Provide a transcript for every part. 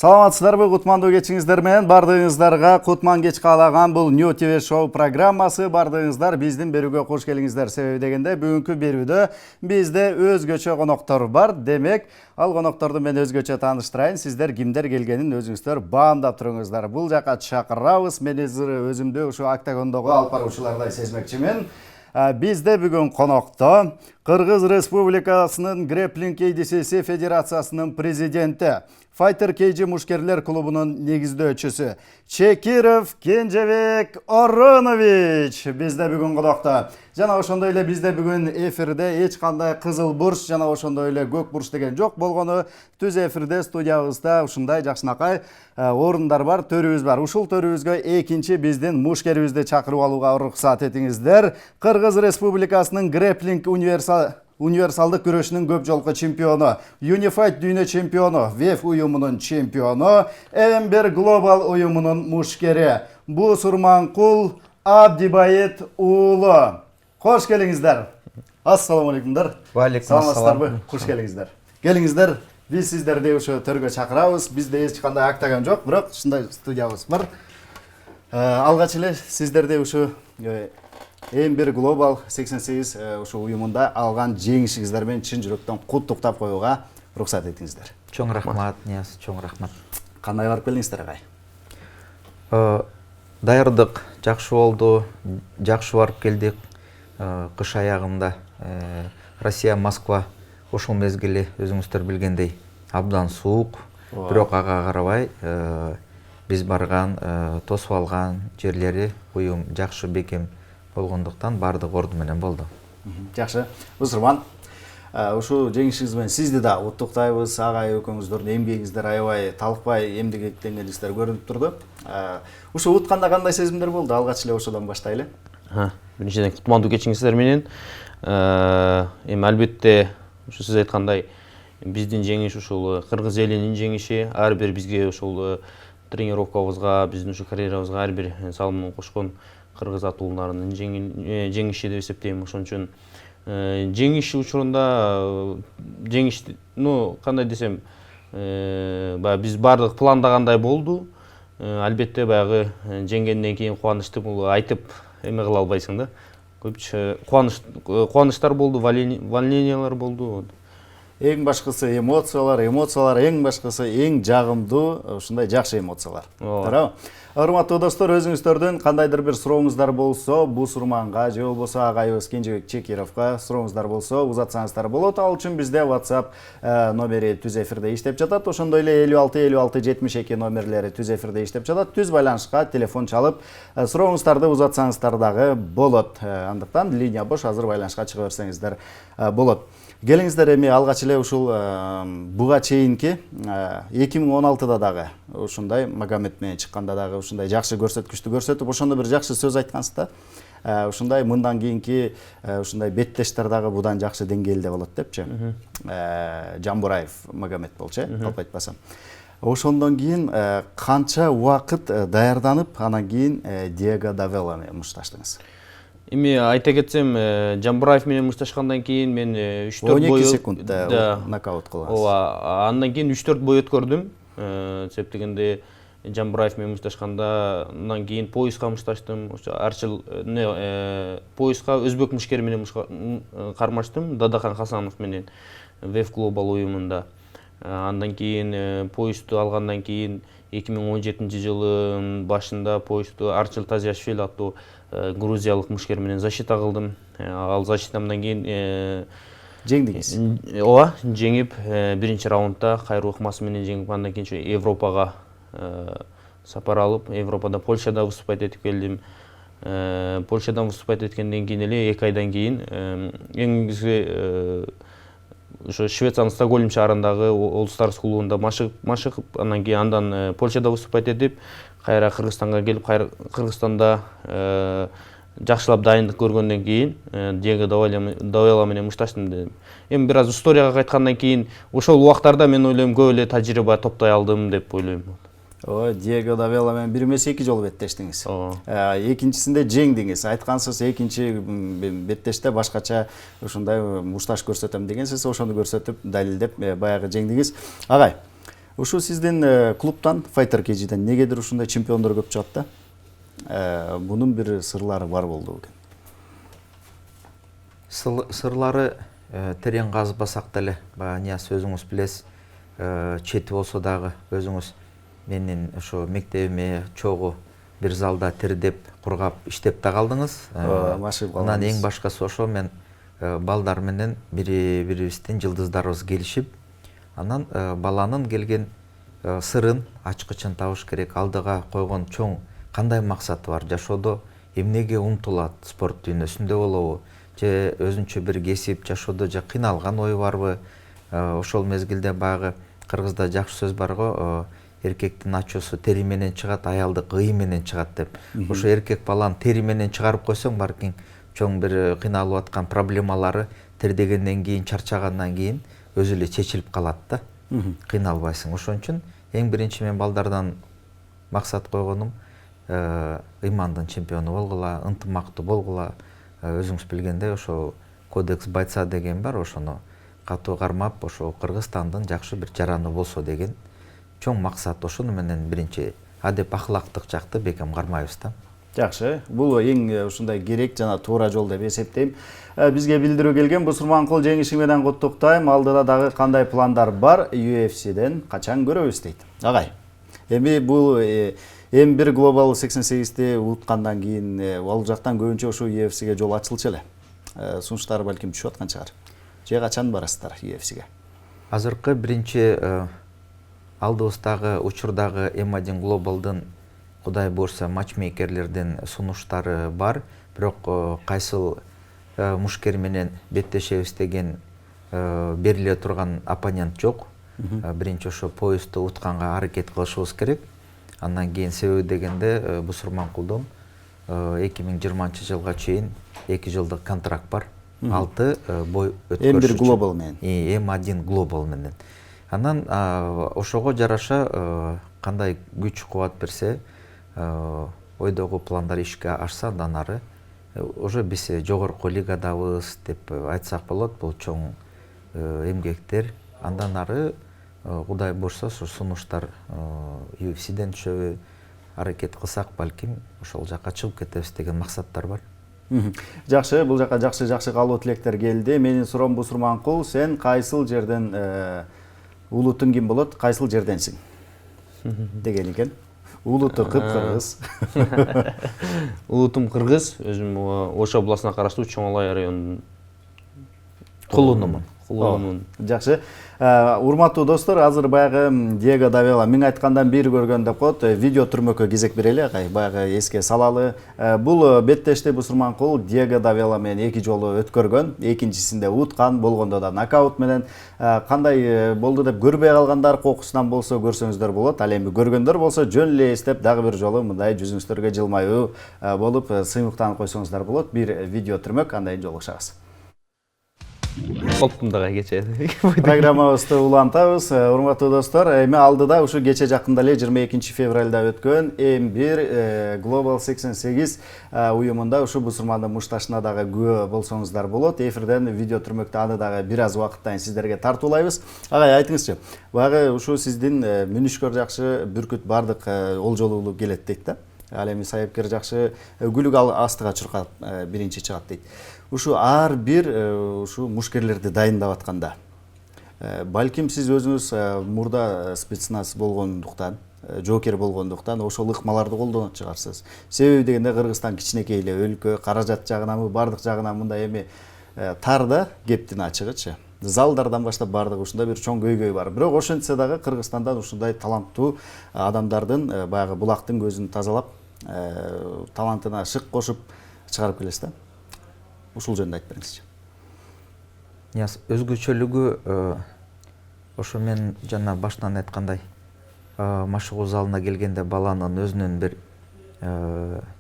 Саламатсыздарбы, кутмандуу кечиңиздер менен бардыгыңыздарга кутман кеч каалаган бул New TV шоу программасы. Бардыгыңыздар биздин берүүгө кош келиңиздер. Себеби дегенде бүгүнкү берүүдө бизде өзгөчө коноктор бар. Демек, ал конокторду мен өзгөчө тааныштырайын. Сиздер кимдер келгенин өзүңүздөр баамдап туруңуздар. Бул жака чакырабыз. Мен өзүмдү ушу октагондогу алып баруучулардай сезмекчимин. Бизде бүгүн конокто Кыргыз Республикасынын Грэпплинг KDCC Федерациясынын президенти, Fighter KG мушкерлер клубунун негиздөөчүсү Чекиров Кенжебек Оронович бизде бүгүн конокто. Жана ошондой эле бизде бүгүн эфирде эч кандай кызыл бурч жана ошондой эле көк бурч деген жок болгону түз эфирде студиябызда ушундай жакшынакай орундар бар, төрүбүз бар. Ушул төрүбүзгө экинчи биздин мушкерибизди чакырып алууга уруксат этиңиздер. Кыргыз Республикасынын Грэпплинг универсалдык күрөшүнүн көп жолку чемпиону, Unified дүйнө чемпиону, WEF уюмунун чемпиону, Ember Global уюмунун мушкери Бусурманкул Абдибайет уулу. Кош келиңиздер. Ассаламу алейкумдар. Валейкум ассалам. Кош келиңиздер. Келиңиздер. Биз сиздерди ошо төргө чакырабыз. Бизде эч кандай актаган жок, бирок ушундай студиябыз бар. Алгач эле сиздерди ушу Ember Global 88 ушу уюмунда алган жеңишиңиздер менен чын жүрөктөн куттуктап коюуга уруксат этиңиздер. Чоң рахмат, Нияз, чоң рахмат. Кандай барып келиңиздер агай? Даярдык жакшы болду, жакшы барып келдик. Кыш аягында Россия, Москва ошол мезгили өзүңүздөр билгендей абдан суук, бирок ага карабай биз барган, тосуп алган жерлери уюм жакшы бекем болгондуктан бардык орду менен болду. Жакшы. Бусурман, ушу жеңишиңиз менен сизди да куттуктайбыз. Агай экөөңүздөрдүн эмгегиңиздер аябай талыкпай эмгектенгениңиздер көрүнүп турду. Ушу утканда кандай сезимдер болду? Алгач эле ошодон баштайлы. Биринчиден кутмандуу кечиңиздер менен. Эми албетте ушу сиз айткандай биздин жеңиш ушул кыргыз элинин жеңиши, ар бир бизге ушул тренировкабызга, биздин ушу карьерабызга ар бир салымын кошкон кыргыз атууларынын жеңиши деп эсептейм. Ошон үчүн жеңиш учурунда жеңиш, кандай десем, баягы биз бардык пландагандай болду. Албетте баягы жеңгенден кийин кубанычты бул айтып эме кыла албайсың да. Көпчө кубанычтар болду, волнениялар болду. Эң башкысы эмоциялар, эң башкысы эң жагымдуу, ушундай жакшы эмоциялар. Туурабы? Урматтуу достор, өзүңүздөрдүн кандайдыр бир сурооңуздар болсо, Бусурманга же болбосо агайыбыз Кенжебек Чекировго сурооңуздар болсо, узатсаңыздар болот. Ал үчүн бизде WhatsApp номери түз эфирде иштеп жатат. Ошондой эле 56 56 72 номерлери түз эфирде иштеп жатат. Түз байланышка телефон чалып, сурооңуздарды узатсаңыздар дагы болот. Андыктан линия бош, азыр байланышка чыга берсеңиздер болот. Келиңиздер, эми алгач эле ушул буга чейинки 2016да дагы ушундай Магомед менен чыкканда дагы ушундай жакшы көрсөткүчтү көрсөтүп, ошондо бир жакшы сөз айткансыздар. Ушундай мындан кийинки ушундай беттештер дагы будан жакшы деңгээлде болот депчи. Жамбураев Магомед болчу, алып айтпасам. Ошондон кийин канча убакыт даярданып, анан кийин Диего Давелла менен мушташтыңыз? Эми айта кетсем, Жамбураев менен мушташкандан кийин мен 3-4 бой 12 секундда нокаут кылгансыз. Ооба, андан кийин 3-4 бой өткөрдүм. Себеп дегенде Жамбураев менен мушташканда, андан кийин пояска мушташтым. Арчыл пояска өзбек мушкери менен кармаштым, Дадахан Хасанов менен WEF Global уюмунда. Андан кийин поясту алгандан кийин 2017 жылдын башында поясту Арчыл Тазияшвили аттуу грузиялык мушкер менен защита кылдым. Ал защитамдан кийин жеңдиңиз. Ооба, жеңип, биринчи раундда кайры ыкмасы менен жеңип, андан кийин Европага сапар алып, Европада Польшада выступать этип келдим. Польшадан выступать эткенден кийин эле 2 айдан кийин эң негизги ошо Швециянын Стокгольм шаарындагы All Stars клубунда машыгып, андан кийин андан Польшада выступать этип, кайра Кыргызстанга келип, Кыргызстанда жакшылап дайындык көргөндөн кийин Диего Давелла менен мушташтым дедим. Эми бир аз историяга кайткандан кийин ошол убактарда мен ойлойм көп эле тажрыйба топтой алдым деп ойлойм. Диего Давелла менен 1 эмес 2 жолу беттештиңиз. Экинчисинде жеңдиңиз. Айткансыз, экинчи беттеште башкача ушундай мушташ көрсөтөм дегенсиз, ошону көрсөтүп, далилдеп баягы жеңдиңиз. Агай, Ушу сиздин клубтан Fighter KG'ден негедир ушундай чемпиондор көп чыгат да? Бунун бир сырлары бар болду экен. Сырлары терең казбасак деле, Нияз өзүңүз билесиз, чети болсо дагы өзүңүз менин ошо мектебиме чогуу бир залда тирдеп, кургап, иштеп да калдыңыз. Анан эң башкасы ошо мен балдар менен бирибиздин жылдыздарыбыз келишип, анан баланын келген сырын, ачкычын табыш керек, алдыга койгон чоң кандай максаты бар, жашоодо эмнеге умтулат, спорт дүйнөсүндө болобу, же өзүнчө бир кесип жашоодо же кыйналган ой барбы? Ошол мезгилде баягы кыргызда жакшы сөз бар го, эркектин ачуусу тери менен чыгат, аялдык ый менен чыгат деп. Ошо эркек баланы тери менен чыгарып койсоң, балким чоң бир кыйналып аткан проблемалары тердегенден кийин, чарчагандан кийин өзү эле чечилип калат да. Кыйналбайсың. Ошон үчүн эң биринчи мен балдардан максат койгонум ыймандын чемпиону болгула, ынтымактуу болгула. Өзүңүз билгендей, ошо кодекс бойца деген бар, ошону катуу кармап, ошо Кыргызстандын жакшы бир жараны болсо деген чоң максат. Ошону менен биринчи адеп ахлактык жакты бекем кармайбыз да. Жакшы. Бул эң ушундай керек жана туура жол деп эсептейм. Бизге билдирүү келген Бусурманкул жеңиши менен куттуктайм. Алдыда дагы кандай пландар бар? UFC'ден качан көрөбүз дейт. Агай. Эми бул М1 Global 88'ти уткандан кийин ал жактан көбүнчө ушу UFC'ге жол ачылчу эле. Сунуштары балким түшүп аткан чыгар. Же качан барасыздар UFC'ге? Азыркы биринчи алдыбыздагы учурдагы М1 Global'дын Кудай буйрса матчмейкерлердин сунуштары бар, бирок кайсыл мушкер менен беттешебиз деген бериле турган оппонент жок. Биринчи ошо поездду утканга аракет кылышыбыз керек. Андан кийин себеби дегенде Бусурманкулдун 2020 жылга чейин 2 жылдык контракт бар. 6 бой өткөрүш. М1 Global менен. М1 Global менен. Анан ошого жараша кандай күч кубат берсе, ойдогу пландар ишке ашса, андан ары уже биз жогорку лигадабыз деп айтсак болот. Бул чоң эмгектер. Андан ары Кудай буйрса сунуштар UFC'ден түшөбү, аракет кылсак балким ошол жакка чыгып кетебиз деген максаттар бар. Жакшы, бул жакка жакшы калуу тилектер келди. Менин суроом Бусурманкул, сен кайсыл жерден улутуң ким болот, кайсыл жерденсиң? Деген экен. Улуту кыргыз. Улутум кыргыз, өзүм Ош областына караштуу Чоң Алай районунун Кулунумун. Жакшы. Урматтуу достор, азыр баягы Диего Давела миң айткандан бир көргөн деп коет. Видео түрмөккө кезек берели, агай. Баягы эске салалы. Бул беттешти Бусурманкул Диего Давела менен 2 жолу өткөргөн. Экинчисинде уткан, болгондо да нокаут менен. Кандай болду деп көрбөй калгандар кокусунан болсо көрсөңүздөр болот. Ал эми көргөндөр болсо жөн эле эстеп дагы бир жолу мындай жүзүңүздөргө жылмаюу болуп сыймыктанып койсоңуздар болот. Бир видео түрмөк, андайын жолугушабыз. Колтумдага кече. Программабызды улантабыз. Урматтуу достор, эми алдыда ушу кече жакында эле 22 февралда өткөн М1 Global 88 уюмунда ушу Бусурмандын мушташына дагы күбө болсоңуздар болот. Эфирден видео түрмөктө аны дагы бир аз убакыттан сиздерге тартуулайбыз. Агай, айтыңызчы, баягы ушу сиздин мүнүшкөр жакшы, бүркүт бардык олжолуулуу келет дейт да. Ал эми сайыпкер жакшы, күлүк астыга чуркап биринчи чыгат дейт. Ушу ар бир ушу мушкерлерди дайындап атканда, балким сиз өзүңүз мурда спецназ болгондуктан, жоокер болгондуктан ошол ыкмаларды колдонот чыгарсыз. Себеби дегенде Кыргызстан кичинекей эле өлкө, каражат жагынан, бардык жагынан мындай эми тар да, кептин ачыгычы. Залдардан баштап бардык ушундай бир чоң көйгөй бар. Бирок ошентсе дагы Кыргызстандан ушундай таланттуу адамдардын баягы булактын көзүн тазалап, талантына шык кошуп чыгарып келесиз да. Ушул жөнүндө айтып бериңизчи. Нияз, өзгөчөлүгү ошо мен жана баштан айткандай, машыгуу залына келгенде баланын өзүнүн бир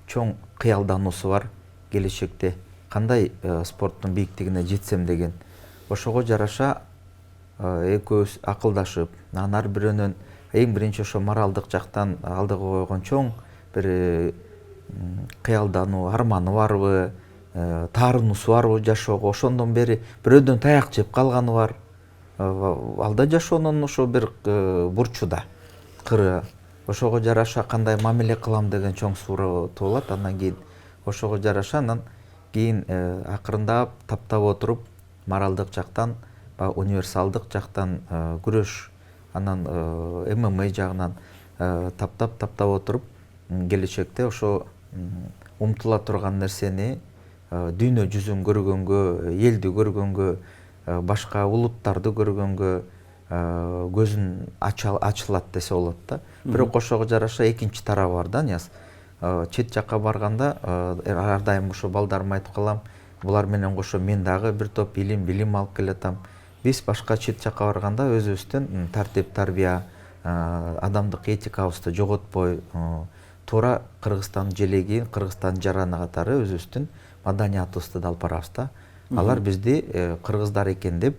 чоң кыялдануусу бар. Келечекте кандай спорттун бийиктигине жетсем деген. Ошого жараша экөөбүз акылдашып, анан ар бирөөнүн эң биринчи ошо моралдык жактан алдыга койгон чоң бир кыялдануу, арманы барбы, таарынуусу барбы жашоого, ошондон бери бирөөдөн таяк жеп калганы бар. алда жашоонун ошо бир бурчуда кыры. Ошого жараша кандай мамиле кылам деген чоң суроо туулат. Андан кийин ошого жараша анан кийин акырындап таптап отуруп моралдык жактан, универсалдык жактан күрөш, анан ММА жагынан таптап отуруп келечекте ошо умтула турган нерсени дүйнө жүзүн көргөнгө, элди көргөнгө, башка улуттарды көргөнгө көзүн ачылат десе болот да. Бирок ошого жараша экинчи тарабы бар да, Нияз. Чет жакка барганда ар дайым ошо балдарыма айтып калам, булар менен кошо мен дагы бир топ билим алып келатам. Биз башка чет жакка барганда өзүбүздүн тартип тарбия, адамдык этикабызды жоготпой, туура Кыргызстан желеги, Кыргызстан жараны катары өзүбүздүн маданиятыбызды да алып барабыз да. Алар бизди кыргыздар экен деп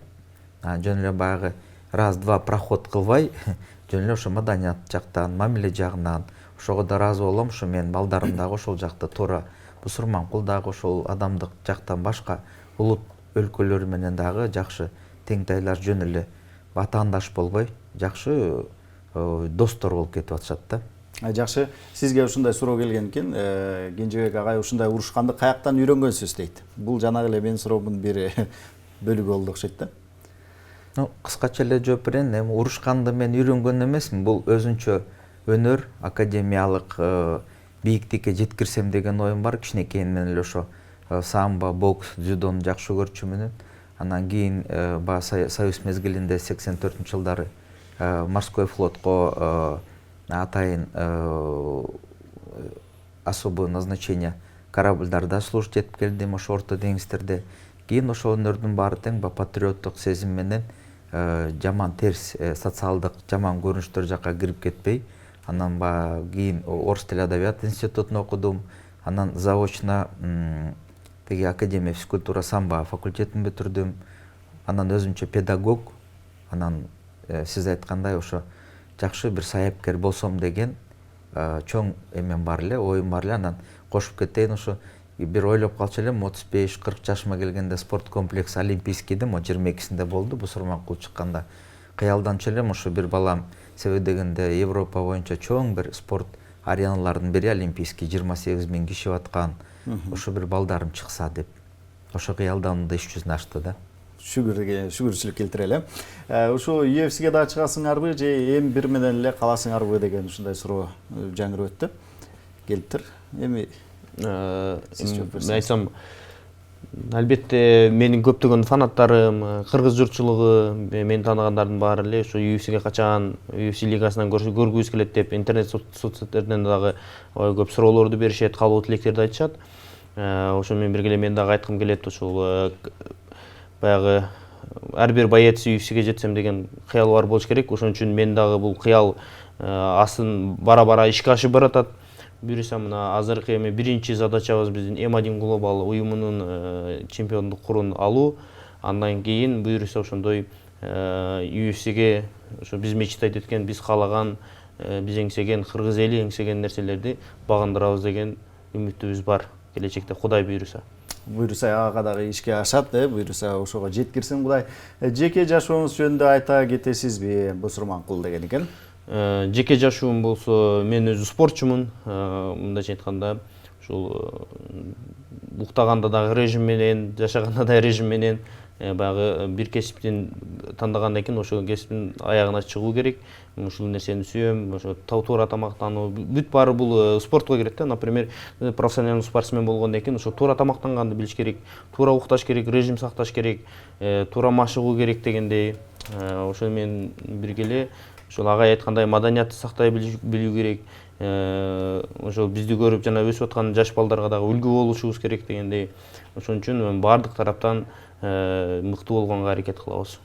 жөн эле баягы раз-два проход кылбай, жөн эле ошо маданият жактан, мамиле жагынан ошого да ыраазы болом. Ошо мен балдарым дагы ошол жакта туура, Бусурманкул дагы ошол адамдык жактан башка улут өлкөлөр менен дагы жакшы теңтайлар, жөн эле ватандаш болбой, жакшы достор болуп кетип атышат да. Жакшы, сизге ушундай суроо келген экен. Кенжебек агай ушундай урушканды каяктан үйрөнгөнсүз дейт. Бул жанагы эле менин суроомдун бир бөлүгү болду окшойт да. Кыскача эле жооп берейин. Эми урушканды мен үйрөнгөн эмесмин. Бул өзүнчө өнөр, академиялык бийиктикке жеткирсем деген оюм бар. Кичинекейин менен эле ошо самбо, бокс, дзюдону жакшы көрчүмүн. Анан кийин Союз мезгилинде 84-жылдары морской флотко атайын особое назначение корабльдарда служить этип келдим, ошо орто деңиздерде. Кийин ошо өнөрдүн баары тең патриоттук сезим менен жаман терс социалдык жаман көрүнүштөр жакка кирип кетпей, анан кийин орус тили адабият институтун окудум, анан заочно теги академия физкультура самбо факультетин бүтүрдүм, анан өзүмчө педагог, анан сиз айткандай ошо жакшы бир саяпкер болсом деген чоң эмем бар эле, оюм бар эле. Анан кошуп кетейин, ошо бир ойлоп калчу элем, 35-40 жашыма келгенде спорт комплекс олимпийскийде 22-синде болду, Бусурманкул чыкканда. Кыялданчу элем ошо бир балам себеби дегенде Европа боюнча чоң бир спорт ареналардын бири олимпийский, 28 000 киши аткан. Ошо бир балдарым чыкса деп. Ошо кыялданымда иш жүзүнө ачты да. Шүгүрчүлүк келтирели. Ушул UFC'ге да чыгасыңарбы же эми бир менен эле каласыңарбы деген ушундай суроо жаңырып өттү. Келиптир. Эми мен айтсам, албетте менин көптөгөн фанаттарым, кыргыз журтчулугу, мени тааныгандардын баары эле ушу UFC'ге качан, UFC лигасынан көргүбүз келет деп интернет соцсеттерден дагы көп суроолорду беришет, калуу тилектерди айтышат. Ошо менен бирге эле мен дагы айткым келет, ушул баягы ар бир боец UFC'ге жетсем деген кыял бар болуш керек. Ошон үчүн мен дагы бул кыял астын бара-бара ишке ашып баратат. Буюрса мына азыркы эми биринчи задачабыз биздин М1 глобал уюмунун чемпиондук алуу. Андан кийин буюрса ошондой UFC'ге ошо биз мечтайт эткен, биз каалаган, биз эңсеген, кыргыз эли эңсеген нерселерди багындырабыз деген үмүтүбүз бар келечекте, Кудай буюрса. Буюрса ага дагы ишке ашат, буюрса ошого жеткирсин Кудай. Жеке жашооңуз жөнүндө айта кетесизби, Бусурманкул деген экен? Жеке жашоом болсо, мен өзү спортчумун. Мындайча айтканда, ушул уктаганда дагы режим менен, жашаганда да режим менен, баягы бир кесиптин тандагандан кийин ошол кесиптин аягына чыгуу керек. Ушул нерсени сүйөм, ошо туура тамактануу, бүт баары бул спортко кирет да. Например, профессионалдуу спортсмен болгондон кийин ошо туура тамактанганды билиш керек, туура укташ керек, режим сакташ керек, туура машыгуу керек дегендей. Ошо менен бирге эле ошол агай айткандай маданиятты сактай билүү керек. Ошол бизди көрүп жана өсүп аткан жаш балдарга дагы үлгү болушубуз керек дегендей. Ошон үчүн баардык тараптан мыкты болгонго аракет кылабыз.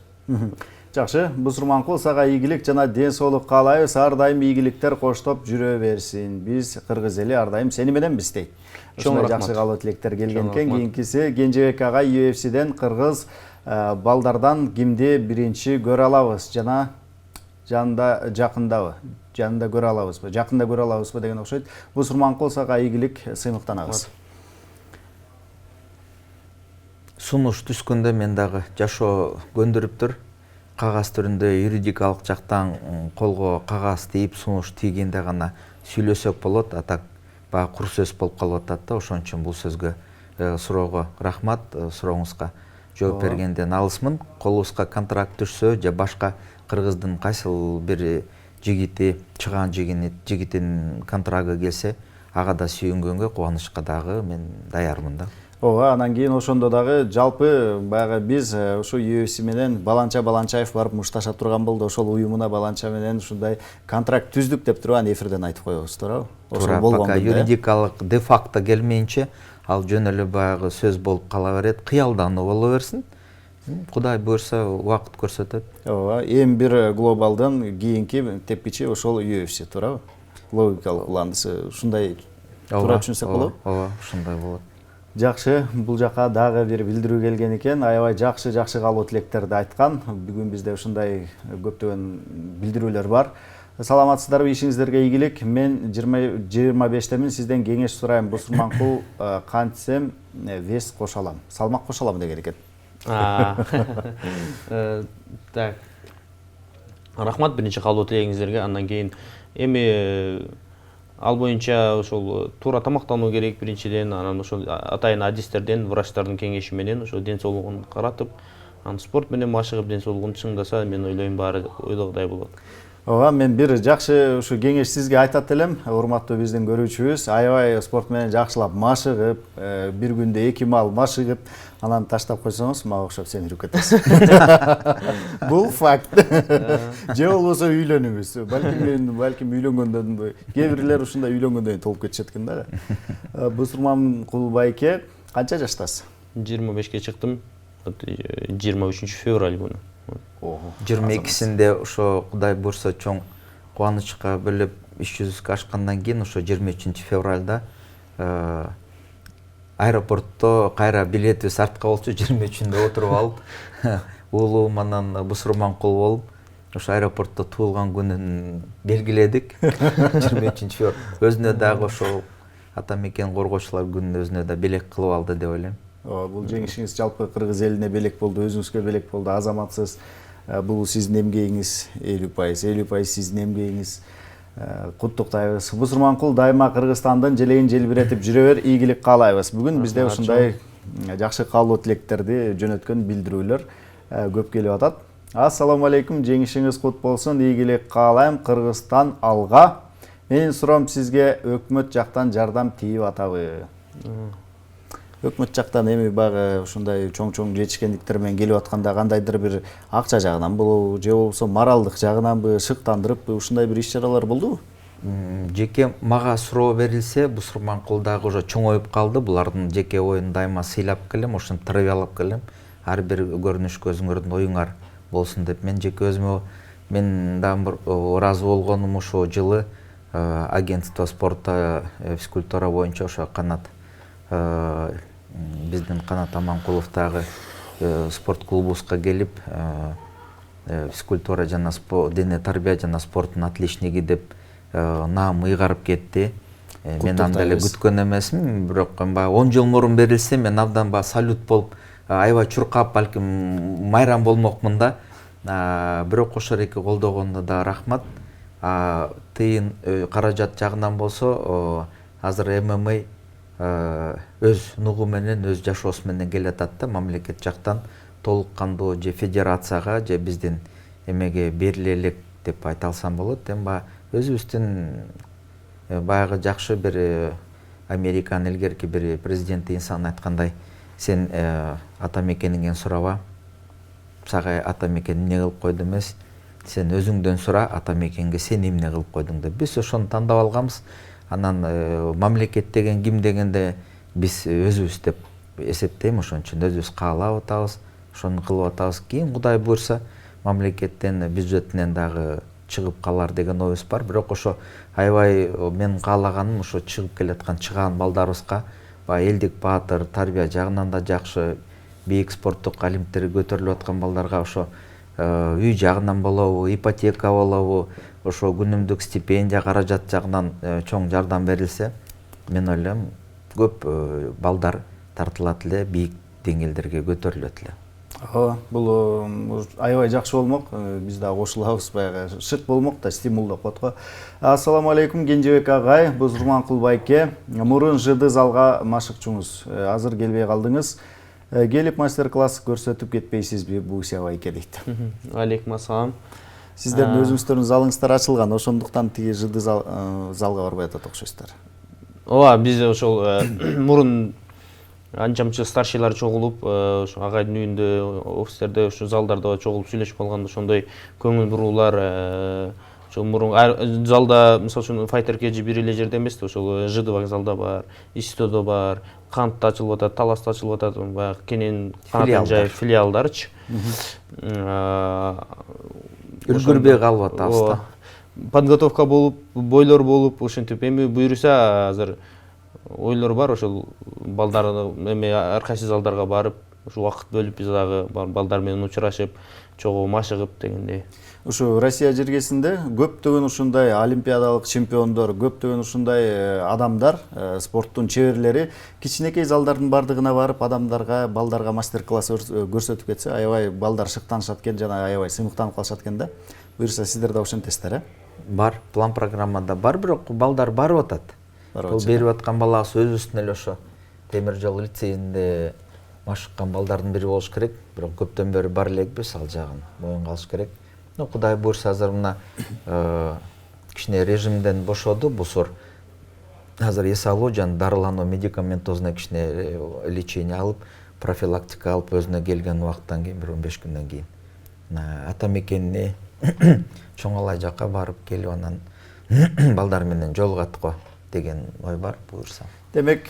Жакшы, Бусурманкул, сага ийгилик жана ден соолук каалайбыз. Ар дайым ийгиликтер коштоп жүрө берсин. Биз кыргыз эли ар дайым сени мененбиз дейт. Ушундай жакшы каалоо тилектер келген экен. Кийинкиси Кенжебек агай UFC'ден кыргыз балдардан кимди биринчи көрө алабыз жана жанында жакындабы? Жанында көрө алабызбы? Жакында көрө алабызбы деген окшойт. Бусурманкул, сага ийгилик, сыймыктанабыз. Сунуш түскөндө мен дагы жашоо көндүрүптүр. кагаз түрүндө юридикалык жактан колго кагаз тийип сунуш тийгенде гана сүйлөсөк болот, а так баягы кур сөз болуп калып атат да. Ошон үчүн бул сөзгө суроого рахмат, сурооңузга жооп бергенден алысмын. Колубузга контракт түшсө же башка кыргыздын кайсыл бир жигити, чыгаан жигитин контрагы келсе, ага да сүйүнгөнгө, кубанычка дагы мен даярмын да. Ооба, анан кийин ошондо дагы жалпы баягы биз ушу UFC менен Баланча Баланчаев барып мушташа турган болду. Ошол уюмуна Баланча менен ушундай контракт түздүк деп туруп аны эфирден айтып коебуз, туурабы? Туура, пока юридикалык де факто келмейинче, ал жөн эле баягы сөз болуп кала берет, кыялдануу боло берсин. Кудай буйрса убакыт көрсөтөт. Ооба, эң бир глобалдын кийинки тепкичи ошол UFC, туурабы? Логикалык уландысы ушундай туура түшүнсөк болобу? Ооба, ушундай болот. Жакшы, бул жака дагы бир билдирүү келген экен. Аябай жакшы каалоо тилектерди айткан. Бүгүн бизде ушундай көптөгөн билдирүүлөр бар. Саламатсыздарбы, ишиңиздерге ийгилик. Мен 25-темин сизден кеңеш сурайм. Бусурманкул кантсем вес кошо алам. Салмак кошо алам деген экен. Так. Рахмат биринчи каалоо тилегиңиздерге. Андан кийин эми ал боюнча ошол туура тамактануу керек биринчиден, анан ошол атайын адистерден, врачтардын кеңеши менен ошо ден соолугун каратып, анан спорт менен машыгып ден соолугун чыңдаса, мен ойлойм баары ойлогудай болот. Ооба, мен бир жакшы ушу кеңеш сизге айтат элем, урматтуу биздин көрүүчүбүз. Аябай спорт менен жакшылап машыгып, бир күндө 2 маал машыгып, анан таштап койсоңуз, мага окшоп семирип кетесиз. Бул факт. Же болбосо үйлөнүңүз. Балким үйлөнгөндөн кээ бирлер ушундай үйлөнгөндөн толуп кетишет экен да. Бусурманкул байке, канча жаштасыз? 25-ке чыктым. 23 февраль күнү. 22-синде ошо Кудай буйрса чоң кубанычка бөлөп 300 ашкандан кийин ошо 23 февралда аэропортто кайра билетибиз артка болчу, 23-үндө отуруп алып, уулум анан Бусурманкул болуп, ошо аэропортто туулган күнүн белгиледик. 23 февраль. Өзүнө дагы ошо ата мекен коргоочулар күнүн өзүнө да белек кылып алды деп ойлойм. Бул жеңишиңиз жалпы кыргыз элине белек болду, өзүңүзгө белек болду. Азаматсыз бул сиздин эмгегиңиз 50% сиздин эмгегиңиз. Куттуктайбыз. Бусурманкул дайыма Кыргызстандын желегин желбиретип жүрө бер, ийгилик каалайбыз. Бүгүн бизде ушундай жакшы каалоо тилектерди жөнөткөн билдирүүлөр көп келип атат. Ассаламу алейкум, жеңишиңиз кут болсун, ийгилик каалайм, Кыргызстан алга. Менин суроом сизге өкмөт жактан жардам тийип атабы? Өкмөт жактан эми баягы ушундай чоң жетишкендиктер менен келип атканда кандайдыр бир акча жагынан болобу, же болбосо моралдык жагынанбы, шыктандырыппы, ушундай бир иш-чаралар болдубу? Жеке мага суроо берилсе, Бусурманкул дагы уже чоңоюп калды. Булардын жеке оюн дайыма сыйлап келем, ошону тырбиялап келем. Ар бир көрүнүшкө өзүңөрдүн оюңар болсун деп. Мен жеке өзүмө мен дагы ыраазы болгонум ошо жылы агентство спорта физкультура боюнча ошо канат биздин Канат Аманкулов дагы спорт клубубузга келип, физкультура жана дене тарбия жана спорттун отличниги деп наам ыйгарып кетти. Мен анда эле күткөн эмесмин, бирок 10 жыл мурун берилсе, мен абдан салют болуп, аябай чуркап, балким майрам болмокмун да. Бирок кошор эки колдогондо да рахмат. Тыйын каражат жагынан болсо, азыр ММА өз нугу менен, өз жашоосу менен келатат да, мамлекет жактан толук кандуу же федерацияга же биздин эмеге бериле элек деп айта алсам болот. Эми өзүбүздүн баягы жакшы бир Американын илгерки бир президенти инсан айткандай, сен ата мекениңен сураба, сага ата мекен эмне кылып койду эмес, сен өзүңдөн сура, ата мекенге сен эмне кылып койдуң деп. Биз ошону тандап алганбыз. Анан мамлекет деген ким дегенде биз өзүбүз деп эсептейм, ошон үчүн өзүбүз каалап атабыз, ошону кылып атабыз. Кийин Кудай буйрса мамлекеттен, бюджетинен дагы чыгып калар деген оюбуз бар. Бирок ошо аябай мен каалаганым ошо чыгып келаткан чыгаан балдарыбызга элдик баатыр, тарбия жагынан да жакшы, бийик спорттук алимттери көтөрүлүп аткан балдарга ошо үй жагынан болобу, ипотека болобу, ошо күнүмдүк стипендия каражат жагынан чоң жардам берилсе, мен ойлойм көп балдар тартылат эле, бийик деңгээлдерге көтөрүлөт эле. Бул аябай жакшы болмок. Биз да кошулабыз, баягы шык болмок да, стимулдоп коет го. Ассаламу алейкум Кенжебек агай, Бузурманкул байке. Мурун жыды залга машыкчуңуз. Азыр келбей калдыңыз. Келип мастер-класс көрсөтүп кетпейсизби Буся байке дейт. Алейкум ассалам. Сиздердин өзүңүздөрдүн залыңыздар ачылган, ошондуктан тиги жыды залга барбай атат окшойсуздар. Ооба, биз ошол мурун анча-мынча старшийлар чогулуп, ошо агайдын үйүндө, офистерде, ошо залдарда чогулуп сүйлөшүп калганда ошондой көңүл буруулар, ошол мурун залда, мисалы үчүн Fighter KG бир эле жерде эмес да, ошол жыды вокзалда бар, Истодо бар, Кантта ачылып атат, Таласта ачылып атат, баягы кенен канатын жайып филиалдарчы. Үлгүрбөй калып атабыз. Подготовка болуп, бойлор болуп, ошентип эми буюрса азыр ойлор бар, ошол балдар эми ар кайсы залдарга барып, ушу убакыт бөлүп биз дагы балдар менен учурашып, чогуу машыгып дегендей. Ушу Россия жергесинде көптөгөн ушундай олимпиадалык чемпиондор, көптөгөн ушундай адамдар, спорттун чеберлери кичинекей залдардын бардыгына барып, адамдарга, балдарга мастер-класс көрсөтүп кетсе, аябай балдар шыктанышат экен, жана аябай сыймыктанып калышат экен да. Буюрса сиздер да ошентесиздер, Бар, план программада бар, бирок балдар барып атат. Бул берип аткан балабыз өзүбүздүн эле ошо темир жол лицейинде машыккан балдардын бири болуш керек, бирок көптөн бери бар элекпиз, ал жагын моюнга алыш керек. Кудай буйрса азыр мына кичине режимден бошоду бусур. Азыр эс алуу жана дарылануу медикаментозно кичине лечение алып, профилактика алып, өзүнө келген убакыттан кийин, бир 15 күндөн кийин ата мекенине чоңалай жакка барып келип, анан балдар менен жолугат деген ой бар буюрса. Демек,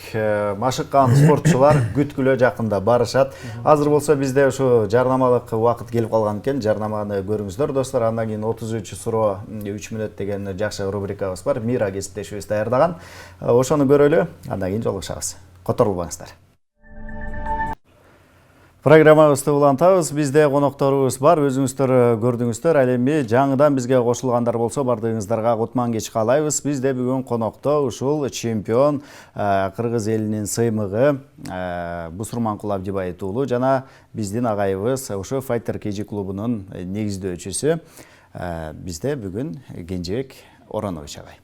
машыккан спортчулар күткүлө жакында барышат. Азыр болсо бизде ушу жарнамалык убакыт келип калган экен. Жарнаманы көрүңүздөр достор. Андан кийин 33 суроо 3 мүнөт деген жакшы рубрикабыз бар. Мира кесиптешибиз даярдаган. Ошону көрөлү, андан кийин жолугушабыз. Которулбаңыздар. Программабызды улантабыз. Бизде конокторубуз бар. Өзүңүздөр көрдүңүздөр. Ал эми жаңыдан бизге кошулгандар болсо, бардыгыңыздарга кутман кеч каалайбыз. Бизде бүгүн конокто ушул чемпион, кыргыз элинин сыймыгы Бусурманкул Абдибайыт уулу жана биздин агайыбыз ошо Fighter KG клубунун негиздөөчүсү бизде бүгүн Кенжебек Оронович агай.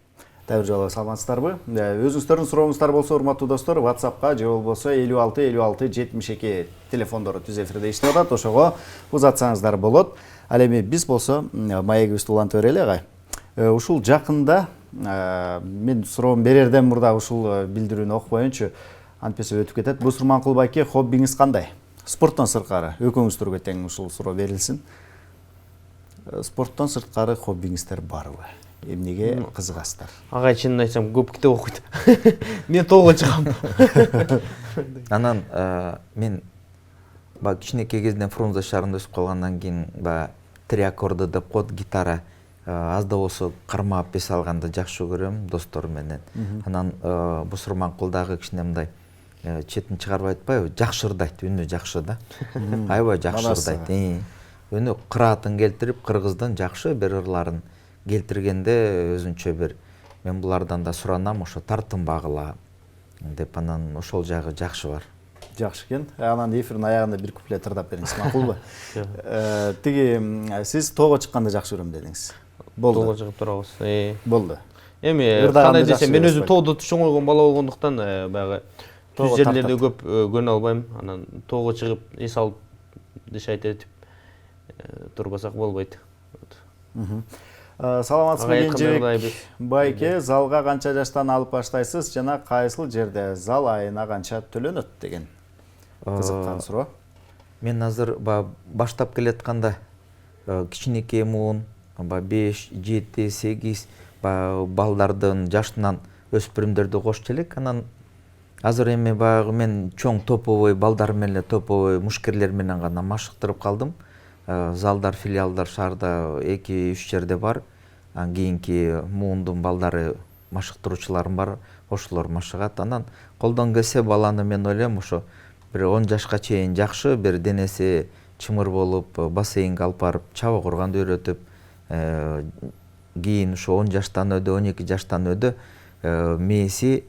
Дәбір жолы саламатсыздарбы? Өзіңіздердің сұрауыңыздар болса, урматтуу достор, WhatsApp-ка же болбосо 56-56-72 телефондору түз эфирде иштеп атат, ошого узатсаңыздар болот. Ал эми биз болсо маегибизди улантып берели агай. Ушул жакында мен суроом берерден мурда ушул билдирүүнү окуп антпесе өтүп кетет. Бусурманкул байке, хоббиңиз кандай? Спорттон сырткары экөөңүздөргө тең ушул суроо берилсин. Спорттон сырткары хоббиңиздер барбы? Эмнеге кызыгасыздар? Агай чынын айтсам, көп китеп окуйт. Мен тоого чыгам. Анан мен кичинекей кезинен Фрунзе шаарында өсүп калгандан кийин три аккорды деп коет, гитара аз да болсо кармап эс алганды жакшы көрөм достор менен. Анан Бусурманкулдагы кичине мындай четин чыгарбай айтпайбы, жакшы ырдайт, үнү жакшы да. Аябай жакшы ырдайт. Үнү кыраатын келтирип, кыргыздын жакшы бир ырларын келтиргенде өзүнчө бир мен булардан да суранам, ошо тартынбагыла деп, анан ошол жагы жакшы бар. Жакшы экен. Анан эфирдин аягында бир куплет ырдап бериңиз, макулбу? Тиги сиз тоого чыкканды жакшы көрөм дедиңиз. Болду. Тоого чыгып турабыз. Болду. Эми кандай десем, мен өзүм тоодо чоңойгон бала болгондуктан баягы түз жерлерде көп көнө албайм. Анан тоого чыгып эс алып дышайт этип турбасак болбойт. Саламатсызбы Кенжебек байке, залга канча жаштан алып баштайсыз жана кайсыл жерде зал айына канча төлөнөт деген кызыктан суроо. Мен азыр баштап келатканда кичинекей муун 5, 7, 8 балдардын жашынан өспүрүмдөрдү кошчу элек. Анан азыр эми баягы мен чоң топовой балдар менен, топовой мушкерлер менен гана машыктырып калдым. Залдар, филиалдар шаарда 2-3 жерде бар. Кийинки муундун балдары машыктыруучуларым бар, ошолор машыгат. Анан колдон келсе баланы мен ойлойм ошо бир 10 жашка чейин жакшы, бир денеси чымыр болуп, бассейнге алып барып чаба курганды үйрөтүп, кийин ошо 10 жаштан өдө, 12 жаштан өдө мээси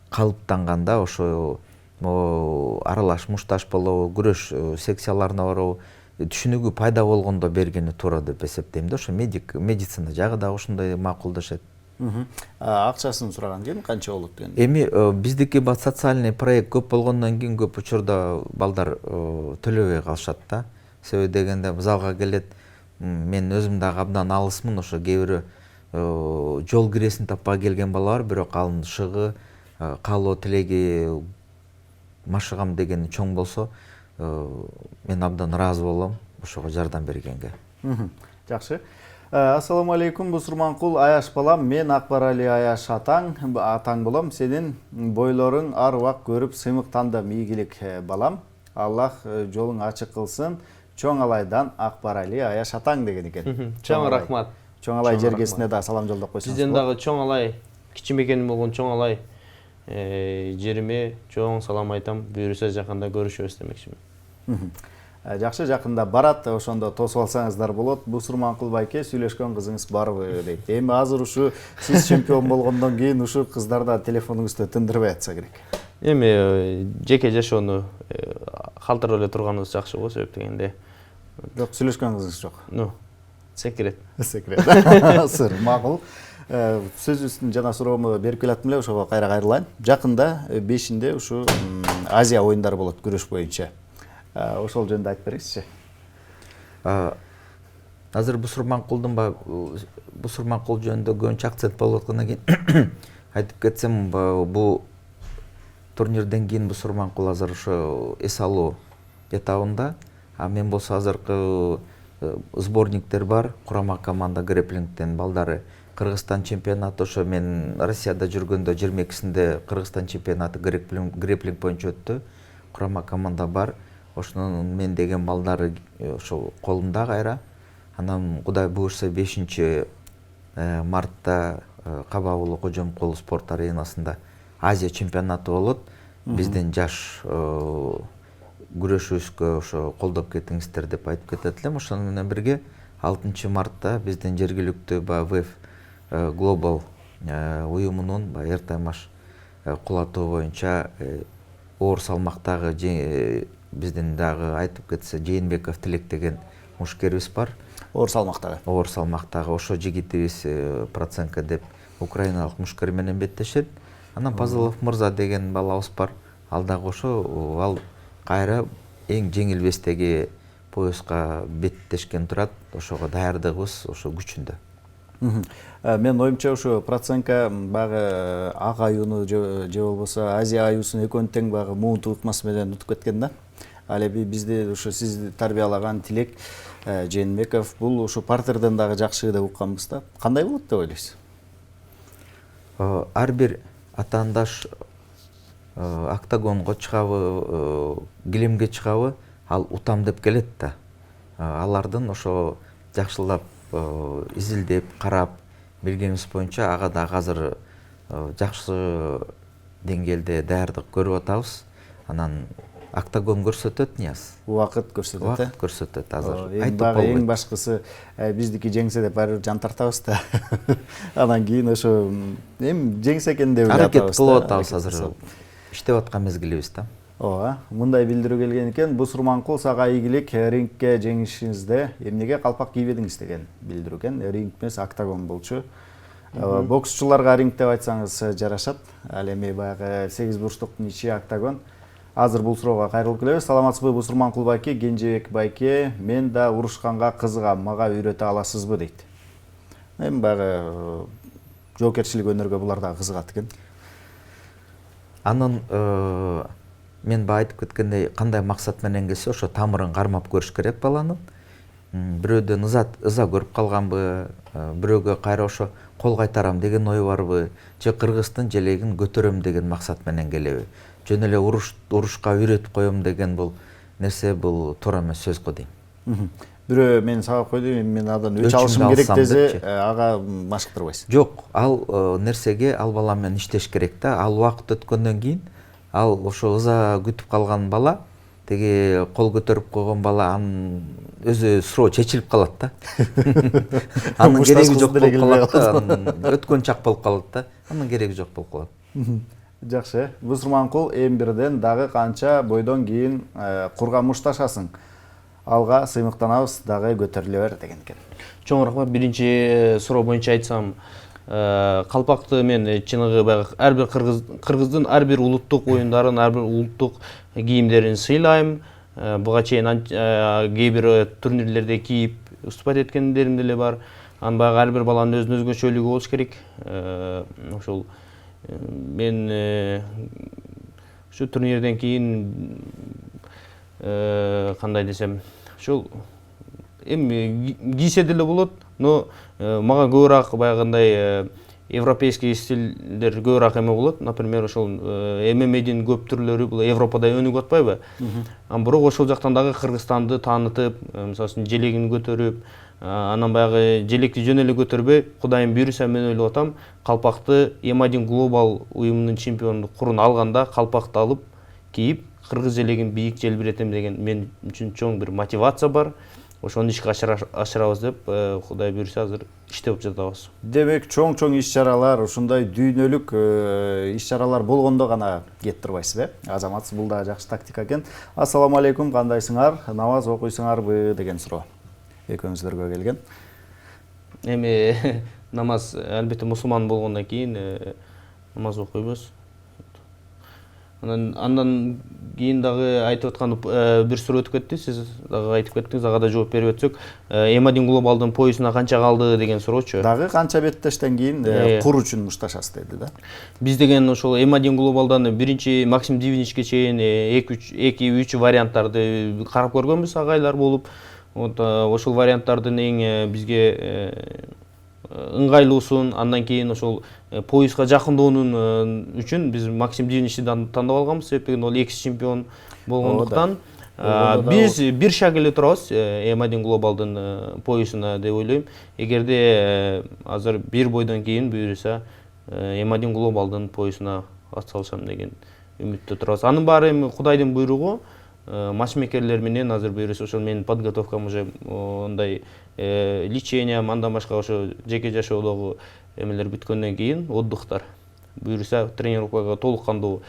калыптанганда ошо аралаш мушташ болобу, күрөш секцияларына барабы түшүнүгү пайда болгондо бергени туура деп эсептейм да. Ошо медицина жагы дагы ошондой макулдашат. Акчасын сураган кийин канча болот деген? Эми биздики социальный проект көп болгондон кийин көп учурда балдар төлөбөй калышат да. Себеби дегенде залга келет, мен өзүм дагы абдан алысмын, ошо кээ бирөө жол киресин таппай келген бала бар, бирок анын шыгы, каалоо тилеги машыгам дегени чоң болсо, мен абдан ыраазы болом ошого жардам бергенге. Жакшы. Ассаламу алейкум, Бусурманкул Аяш балам, мен Акбарали Аяш атаң болом. Сенин бойлорың ар убак көрүп сыймыктандым, ийгилик балам. Аллах жолуң ачык кылсын. Чоң алайдан Акбарали Аяш атаң деген экен. Чоң рахмат. Чоң алай жергесине да салам жолдоп койсоңуз. Бизден дагы чоң алай, кичимекеним болгон чоң алай жериме чоң салам айтам. Буюрса жакында көрүшөбүз демекчимин. Жакшы, жакында барат, ошондо тосуп алсаңыздар болот. Бусурманкул байке, сүйлөшкөн кызыңыз барбы дейт. Эми азыр ушу сиз чемпион болгондон кийин ушу кыздар да телефонуңузду тындырбай атса керек. Эми жеке жашоону калтырып эле турганыбыз жакшы го, себеп дегенде. Жок, сүйлөшкөн кызыңыз жок. Секрет. Секрет. Сыр, макул. Сөзүбүздүн жана суроомду берип келатым эле, ошого кайра кайрылайын. Жакында 5-inde ушу Азия оюндары болот күрөш боюнча. Ошол жөнүндө айтып бериңизчи. Азыр Бусурманкул жөнүндө көбүнчө акцент болуп аткандан кийин айтып кетсем, бул турнирден кийин Бусурманкул азыр ошо эс алуу этабында, а мен болсо азыркы сборниктер бар, курама команда грэплингден балдары Кыргызстан чемпионаты, ошо мен Россияда жүргөндө 22-синде Кыргызстан чемпионаты грэплинг боюнча өттү. Курама команда бар. Ошонун мен деген балдары ошо колумда кайра. Анан Кудай буюрса 5-мартта Кабабулуу Кожомкул спорт аренасында Азия чемпионаты болот. Биздин жаш күрөшүбүзгө ошо колдоп кетиңиздер деп айтып кетет элем. Ошону менен бирге 6-мартта биздин жергиликтүү ВЭФ Global уюмунун эртаймаш кулатуу боюнча оор салмактагы биздин дагы айтып кетсе Жээнбеков Тилек деген мушкерибиз бар. Оор салмактагы. Оор салмактагы ошо жигитибиз процентка деп украиналык мушкер менен беттешет. Анан Пазылов Мырза деген балабыз бар. Ал дагы ошо ал кайра эң жеңил вестеги пояска беттешкен турат. Ошого даярдыгыбыз ошо күчүндө. Мен оюмча ушу процентка багы ак аюуну же болбосо Азия аюусун экөөнү тең багы муунту ыкмасы менен утуп кеткен да. Ал эми бизди ушу сизди тарбиялаган Тилек Жээнбеков бул ушу партерден дагы жакшы деп укканбыз да. Кандай болот деп ойлойсуз? Ар бир атаандаш октагонго чыгабы, килемге чыгабы, ал утам деп келет да. Алардын ошо жакшылап изилдеп, карап билгенибиз боюнча ага дагы азыр жакшы деңгээлде даярдык көрүп атабыз. Анан октагон көрсөтөт Нияз. Убакыт көрсөтөт. Убакыт көрсөтөт азыр. Айтып болбойт. Эң башкысы биздики жеңсе деп баары жан тартабыз да. Анан кийин ошо эми жеңсе экен деп атабыз. Аракет кылып атабыз азыр. Иштеп аткан мезгилибиз да. Ооба, мындай билдирүү келген экен. Бусурманкул сага ийгилик, рингке жеңишиңизде эмнеге калпак кийбедиңиз деген билдирүү экен. Ринг эмес, октагон болчу. Боксчуларга ринг деп айтсаңыз жарашат. Ал эми баягы 8 бурчтуктун ичи октагон. Азыр бул суроого кайрылып келебиз. Саламатсызбы Бусурманкул байке, Кенжебек байке? Мен да урушканга кызыгам, мага үйрөтө аласызбы дейт. Эми баягы жоокерчилик өнөргө булар да кызыгат экен. Анын мен айтып кеткендей, кандай максат менен келсе, ошо тамырын кармап көрүш керек баланын. Бирөөдөн ыза көрүп калганбы, бирөөгө кайра ошо кол кайтарам деген ой барбы, же Кыргыздын желегин көтөрөм деген максат менен келеби. Жөн эле урушка үйрөтүп коем деген бул нерсе бул туура эмес сөз го дейм. Бирөө мен сабак койду, мен адан өч алышым керек десе, ага машыктырбайсыз. Жок, ал нерсеге ал бала менен иштеш керек да. Ал убакыт өткөндөн кийин ал ошо ыза күтүп калган бала, теги кол көтөрүп койгон бала анын өзү суроо чечилип калат да. Анын кереги жок болуп калат да, өткөн чак болуп калат да. Анын кереги жок болуп калат. Жакшы. Бусурманкул М1ден дагы канча бойдон кийин курга мушташасың. Алга сыймыктанабыз, дагы көтөрүлө бер деген экен. Чоң рахмат. Биринчи суроо боюнча айтсам, калпакты мен чыныгы баягы ар бир кыргыздын ар бир улуттук оюндарын, ар бир улуттук кийимдерин сыйлайм. Буга чейин кээ бир турнирлерде кийип уступать эткендерим деле бар. Анан баягы ар бир баланын өзүнүн өзгөчөлүгү болуш керек. Ошол мен ушу турнирден кийин кандай десем, ошол эми кийсе деле болот, но мага көбүрөөк баягындай европейский стилдер көбүрөөк эме болот. Например, ошол ММАдин көп түрлөрү бул Европада өнүгүп атпайбы? Бирок ошол жактан дагы Кыргызстанды таанытып, мисалы үчүн желегин көтөрүп, анан баягы желекти жөн эле көтөрбөй, Кудайым буйруса мен ойлоп атам, калпакты М1 глобал уюмунун чемпиондугун алганда калпакты алып, кийип, кыргыз желегин бийик желбиретем деген мен үчүн чоң бир мотивация бар. Ошону ишке ашырабыз деп, Кудай буйруса азыр иштеп жатабыз. Демек, чоң иш-чаралар, ушундай дүйнөлүк иш-чаралар болгондо гана кетип турбайсыз, Азаматсыз, бул да жакшы тактика экен. Ассаламу алейкум, кандайсыңар? Намаз окуйсуңарбы деген суроо экөөңүздөргө келген. Эми намаз албетте мусулман болгондон кийин намаз окуйбуз. Андан кийин дагы айтып аткан бир суроо өтүп кетти. Сиз дагы айтып кеттиңиз, ага да жооп берип өтсөк, М1 глобалдын поясына канча калды деген суроочу. Дагы канча беттештен кийин кур үчүн мушташасыз деди да. Биз деген ошол М1 глобалдан биринчи Максим Дивничке чейин 2-3 варианттарды карап көргөнбүз, агайлар болуп. Ошол варианттардын эң бизге ыңгайлуусун, андан кийин ошол пояска жакындоонун үчүн биз Максим Дивничти тандап алганбыз, себеби ол экс-чемпион болгондуктан. Биз бир шаг эле турабыз М1 глобалдын поясына деп ойлойм. Эгерде азыр бир бойдон кийин буйруса М1 глобалдын поясына атсалышам деген үмүттө турабыз. Анын баары эми Кудайдын буйругу. Матчмейкерлер менен азыр буйруса ошол менин подготовкам уже ондай лечениям, андан башка ошо жеке жашоодогу эмелер бүткөндөн кийин, отдыхтар буйруса тренировкага толук кандуу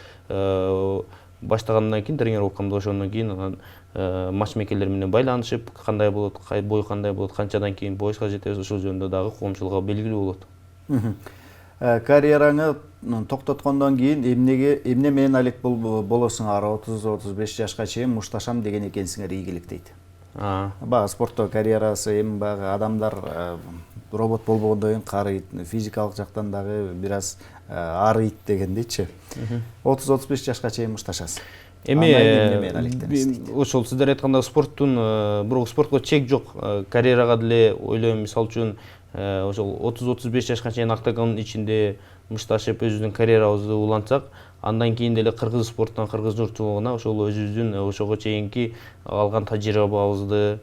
баштагандан кийин, тренировкамды ошондон кийин анан матчмейкерлер менен байланышып, кандай болот, бой кандай болот, канчадан кийин пояска жетебиз, ошол жөнүндө дагы коомчулукка белгилүү болот. Карьераңы токтоткондон кийин эмне менен алек болосуңар? 30-35 жашка чейин мушташам деген экенсиңер, ийгилик дейт. Бага спортто карьерасы эми бага адамдар робот болбогондон кийин карыйт, физикалык жактан дагы бир аз арыйт дегендейчи. 30-35 жашка чейин мушташасыз. Эми ошол сиздер айткандай спорттун, бирок спортко чек жок. Карьерага деле ойлойм, мисалы үчүн ошол 30-35 жашка чейин октагондун ичинде мушташып өзүбүздүн карьерабызды улантсак, андан кийин деле кыргыз спорттун, кыргыз журтчулугуна ошол өзүбүздүн ошого чейинки алган тажрыйбабызды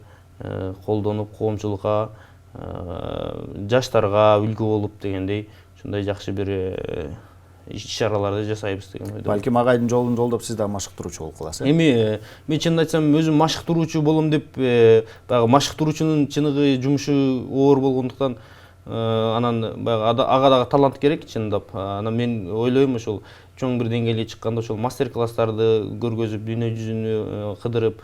колдонуп, коомчулукка, жаштарга үлгү болуп дегендей, ушундай жакшы бир иш-чараларды жасайбыз деген ойдомун. Балким агайдын жолун жолдоп сиз да машыктыруучу болуп каласыз. Эми мен чынын айтсам, өзүм машыктыруучу болом деп, баягы машыктыруучунун чыныгы жумушу оор болгондуктан, анан баягы ага дагы талант керек чындап. Анан мен ойлойм, ошол чоң бир деңгээлге чыкканда ошол мастер-класстарды көргөзүп, дүйнө жүзүнө кыдырып,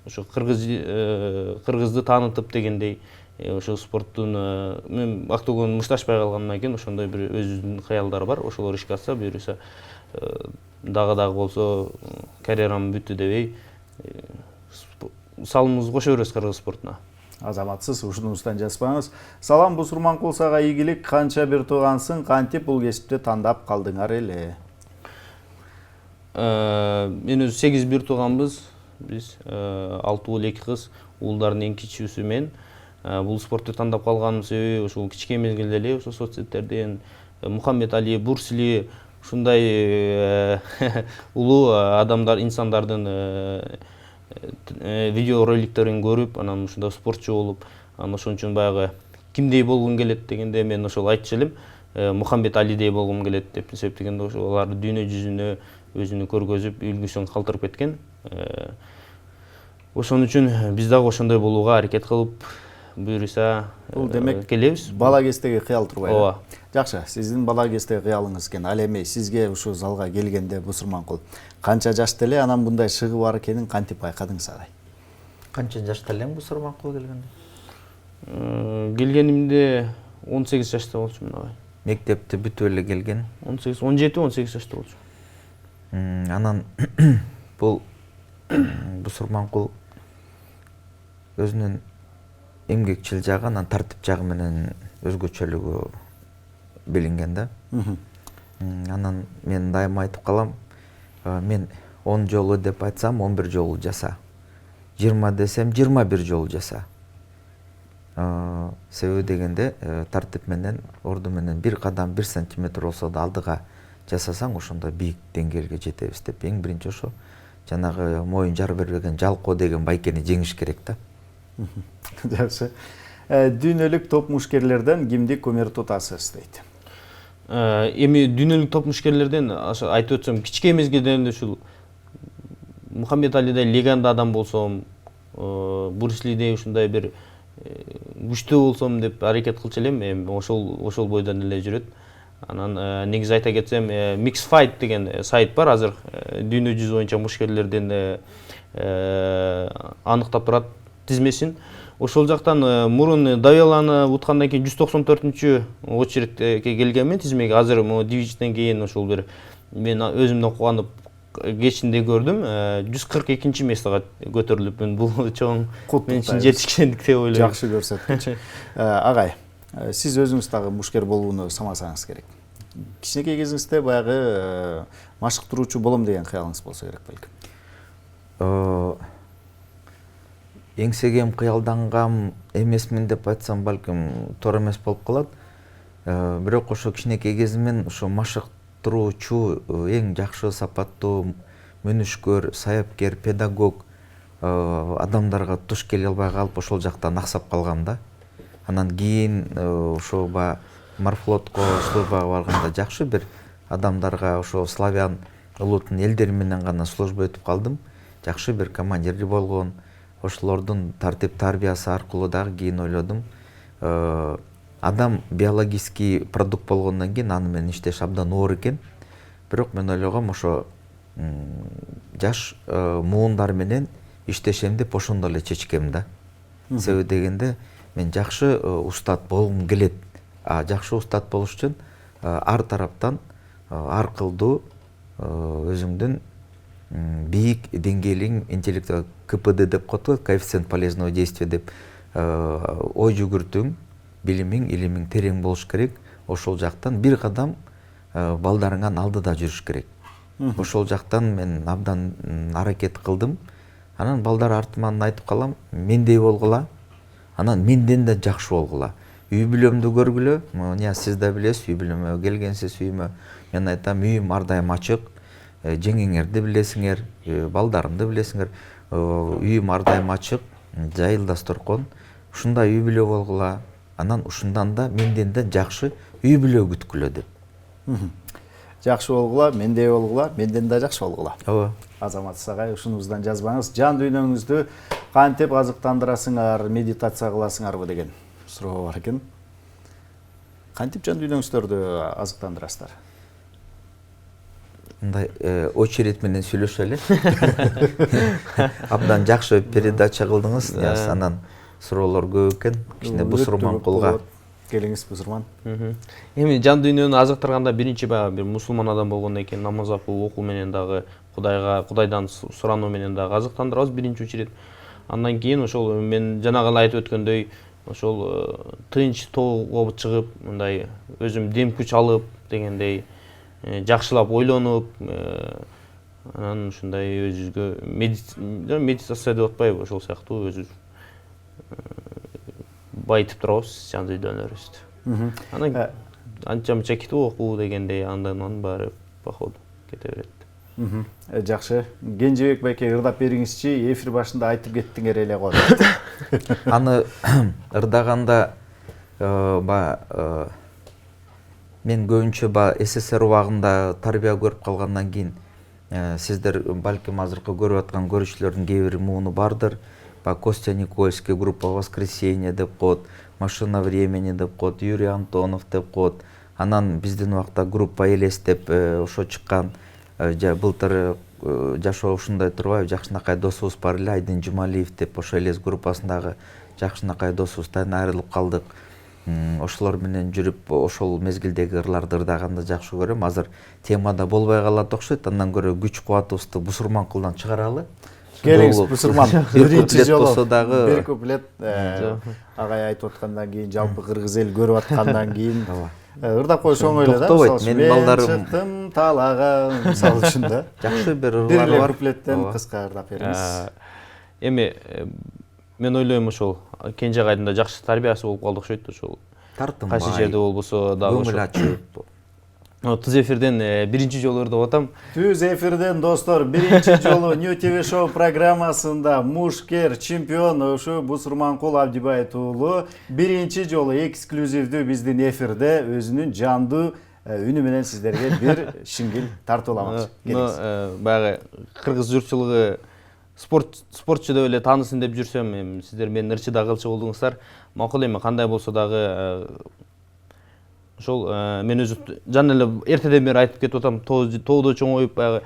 ошо кыргызды таанытып дегендей, ошол спорттун мен октогон мушташпай калгандан кийин ошондой бир өзүбүздүн кыялдар бар. Ошолор ишке ашса, буйруса дагы болсо карьерам бүттү дебей, салымыбызды кошо беребиз кыргыз спортуна. Азаматсыз, ушунубуздан жазбаңыз. Салам Бусурманкул, сага ийгилик. Канча бир туугансың, кантип бул кесипти тандап калдыңар эле? Мен өзү 8 бир тууганбыз. Биз 6 уул 2 кыз, уулдардын эң кичүүсү мен. Бул спортты тандап калганымдын себеби ошол кичке мезгилде эле ошо соцсеттерден Мухаммед Али, Бурсли, ушундай улуу адамдар, инсандардын видео роликтерин көрүп, анан ушундай спортчу болуп, анан ошон үчүн баягы кимдей болгум келет дегенде мен ошол айтчу элем, Мухаммед Алидей болгум келет деп, себеп дегенде ошол алар дүйнө жүзүнө өзүнү көргөзүп, үлгүсүн калтырып кеткен. Ошон үчүн биз дагы ошондой болууга аракет кылып, буюрса Бул демек келебиз. бала кездеги кыял турбайбы? Ооба. Жакшы, сиздин бала кездеги кыялыңыз экен. Ал эми сизге ушул залга келгенде Бусурманкул канча жашта эле анан мындай шыгы бар экенин кантип байкадыңыз агай? Канча жашта элең Бусурманкулга келгенде? Келгенимде 18 жашта болчумун агай. Мектепти бүтүп эле келген. 17-18 жашта болчумун. Анан бул Бусурманкул өзүнүн эмгекчил жагы, анан тартип жагы менен өзгөчөлүгү билинген да. Анан мен дайыма айтып калам, мен 10 жолу деп айтсам 11 жолу жаса. 20 десем 21 жолу жаса. Себеби дегенде тартип менен, орду менен бир кадам 1 сантиметр болсо да алдыга жасасаң, ошондо бийик деңгээлге жетебиз деп. Эң биринчи ошо жанагы моюн жар бербеген жалкоо деген байкени жеңиш керек да. Жакшы. Дүйнөлүк топ мушкерлерден кимди көмөр тутасыз дейт. Эми дүйнөлүк топ мушкерлерден айтып өтсөм, кичке мезгилдеринде ушул Мухаммед Алидей легенда адам болсом, Брюс Лидей ушундай бир күчтүү болсом деп аракет кылчу элем. Эми ошол бойдон эле жүрөт. Анан негизи айта кетсем, Mix Fight деген сайт бар азыр. Дүйнө жүзү боюнча мушкерлерден аныктап турат тизмесин. Ошол жактан мурун Давеланы уткандан кийин 194-чү очередке келгенмин тизмеге. Азыр могу дивизияден кийин ошол бир мен өзүмдөн кубанып кечинде көрдүм. 142-чи местеге көтөрүлүпмүн. Бул чоң мен үчүн жетишкендик деп ойлойм. Жакшы көрсөткүч. Агай, сиз өзүңүз дагы мушкер болууну самасаңыз керек. Кичинекей кезиңизде баягы машыктыруучу болом деген кыялыңыз болсо керек белким. Эңсегем, кыялдангам эмесмин деп айтсам балким туура эмес болуп калат. Бирок ошо кичинекей кезимен ошо машыктыруучу, эң жакшы сапаттуу мөнүшкөр, саяпкер, педагог адамдарга туш келе албай калып ошол жактан аксап калгам да. Анан кийин ошо морфлотко службага барганда жакшы бир адамдарга ошо славян улутунун элдери менен гана служба өтүп калдым. Жакшы бир командир болгон. Ошолордун тартип тарбиясы аркылуу дагы кийин ойлодум. Адам биологический продукт болгондон кийин аны менен иштеш абдан оор экен. Бирок мен ойлогом ошо жаш муундар менен иштешем деп ошондо эле чечкем да. Себеби дегенде мен жакшы устат болгум келет. Жакшы устат болуш үчүн ар тараптан ар кылдуу өзүңдүн бийик деңгээлиң интеллектуал КПД деп коет, коэффициент полезного действия деп ой жүгүртүүң, билимиң, илимиң терең болуш керек. Ошол жактан бир кадам балдарыңан алдыда жүрүш керек. Ошол жактан мен абдан аракет кылдым. Анан балдар артыман айтып калам, мендей болгула, анан менден да жакшы болгула. Үй бүлөмдү көргүлө, мына сиз да билесиз, үй бүлөмө келгенсиз үйүмө. Мен айтам, үйүм ар дайым ачык. Жеңеңерди билесиңер, балдарымды билесиңер. Үйүм ар дайым ачык, жайылдасторкон. Ушундай үй бүлө болгула, анан ушундан да менден да жакшы үй бүлө күткүлө деп. Жакшы болгула, мендей болгула, менден да жакшы болгула. Ооба. Азамат Сагай, ушунуздан жазбаңыз. Жан дүйнөңүздү кантип азыктандырасыңар, медитация кыласыңарбы деген суроо бар экен. Кантип жан дүйнөңүздөрдү азыктандырасыздар? Мындай очередь менен сүйлөшөлү. Абдан жакшы передача кылдыңыз. Анан суроолор көп экен. Кичине Бусурманкулга келиңиз Бусурман. Эми жан дүйнөнү азыктырганда биринчи бир мусулман адам болгондон кийин намаз окуу менен дагы Кудайдан сурануу менен дагы азыктандырабыз биринчи очередь. Андан кийин ошол мен жанагы айтып өткөндөй ошол тынч тоого чыгып, мындай өзүм дем күч алып дегендей жакшылап ойлонуп, анан ушундай өзүбүзгө медитация деп атпайбы, ошол сыяктуу өзүбүз байытып турабыз жан дүйнөлөрүбүздү. Анан анча-мынча китеп окуу дегендей андан баары по ходу кете берет. Жакшы. Кенжебек байке ырдап бериңизчи, эфир башында айтып кеттиңер эле го. Аны ырдаганда мен көбүнчө СССР убагында тарбия көрүп калгандан кийин сиздер балким азыркы көрүп аткан көрүүчүлөрдүн кээ бири мууну бардыр. баягы Костя Никольский, группа «Воскресенье» деп коет, «Машина времени» деп коет, Юрий Антонов деп коет. Анан биздин убакта группа «Элес» деп ошо чыккан. Былтыр жашоо ушундай турбайбы, жакшынакай досубуз бар эле, Айдын Жумалиев деп, ошо «Элес» группасындагы жакшынакай досубуздан айрылып калдык. Ошолор менен жүрүп, ошол мезгилдеги ырларды ырдаганды жакшы көрөм. Азыр темада болбой калат окшойт, андан көрө күч кубатыбызды Бусурманкулдан чыгаралы. Келиңиз Бусурман, биринчи жолу болсо дагы бир куплет агай айтып аткандан кийин, жалпы кыргыз эл көрүп аткандан кийин ырдап коюш оңой эле да. Токтобойт, менин балдарым чыктым талага, мисалы үчүн да. жакшы бир Бир ырлар эле бар. куплеттен кыска ырдап бериңиз. Эми мен ойлойм ошол Кенжегайдын да жакшы тарбиясы болуп калды окшойт ошол. Тартынбай, Кайсы жерде болбосо дагы көңүл ачып. Түз эфирден биринчи жолу ырдап атам. Түз эфирден достор, биринчи жолу New TV Show программасында мушкер чемпион ушу Бусурманкул Абдибаев уулу биринчи жолу эксклюзивдүү биздин эфирде өзүнүн жандуу үнү менен сиздерге бир шиңгил тартып аламыз. Баягы кыргыз журтчулугу спортчу деп эле таанысын деп жүрсөм, сиздер менин ырчыда кылчу болдуңуздар. Макул эми кандай болсо дагы ошол мен өзү жана эле эртеден бери айтып кетип атам, тоодо чоңоюп, баягы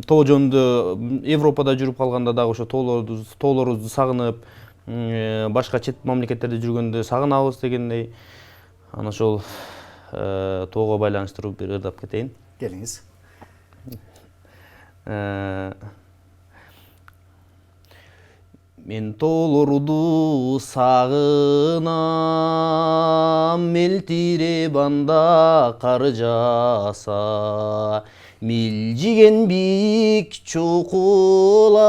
тоо жөнүндө Европада жүрүп калганда дагы ошо тоолорубузду сагынып, башка чет мамлекеттерде жүргөндө сагынабыз дегендей. Анан ошол тоого байланыштырып бир ырдап кетейин. Келиңиз. Мен тоолорду сагынам, мелтиреп анда кар жааса. Милжиген бийик чокулар,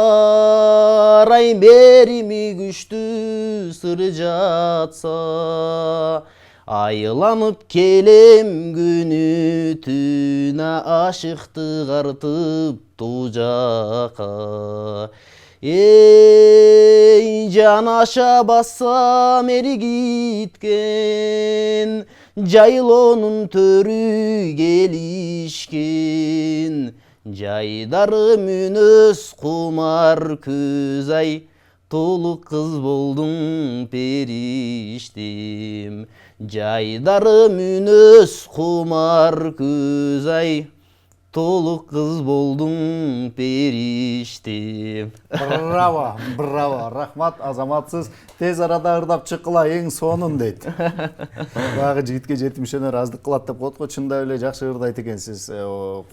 ай берими күчтүү сыр жатса. Айыланып келем күнү түнө, ашыктык артып туу жака. Эй, жанаша бассам эригиткен, жайлоонун төрү келишкен. Жайдарым үнөс кумар көз, ай, толук кыз болдум периштем. Жайдарым үнөс кумар көз, ай, толук кыз болдум периштем. Браво, браво, рахмат, азаматсыз тез арада ырдап чыккыла эң сонун дейт. Багы жигитке жетимишенер аздык кылат деп коет го, чындап эле жакшы ырдайт экенсиз.